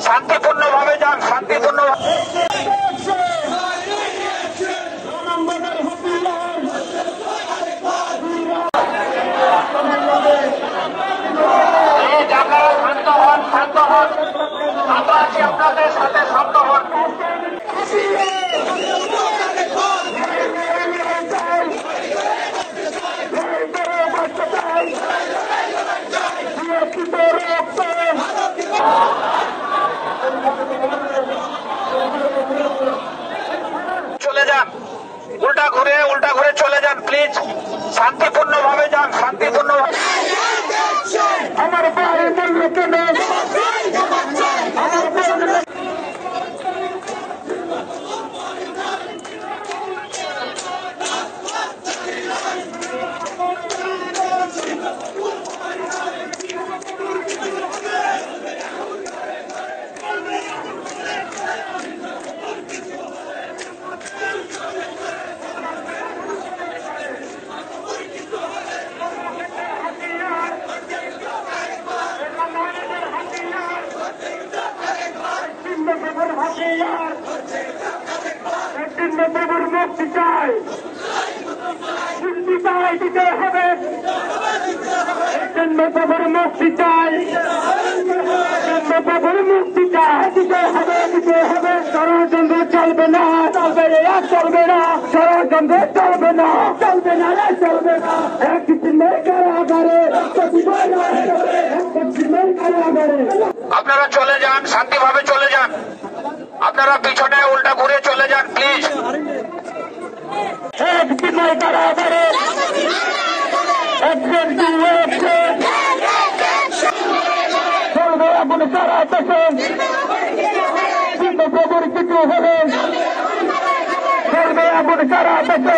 শান্তিপূর্ণভাবে যান, শান্তিপূর্ণ। শান্ত হন, শান্ত হন, আমরা আছি আপনাদের সাথে, শান্ত হন। চলে যান, উল্টা ঘুরে চলে যান, প্লিজ শান্তিপূর্ণভাবে যান, শান্তিপূর্ণভাবে। আমার ভাইয়ের মূল্যকে মুক্তি চাই, মুক্তি চাই, দিতে হবে। মুক্তি চাই, মুক্তি চাই, দিতে হবে, দিতে হবে। ষড়যন্ত্র চলবে না, চলবে না, চলবে না, ষড়যন্ত্র চলবে না, চলবে না, চলবে না। একদিনের কারাগারে, একদিনের কারাগারে। আপনারা চলে যান, শান্তিভাবে চলে যান। আপনারা পিছনে উল্টা ঘুরে চলে যান, প্লিজ। একদিনের কারাগারে চলবে এমন সারা দেশে, কিন্তু প্রভুর কিছু হবে, চলবে এমন সারা দেশে।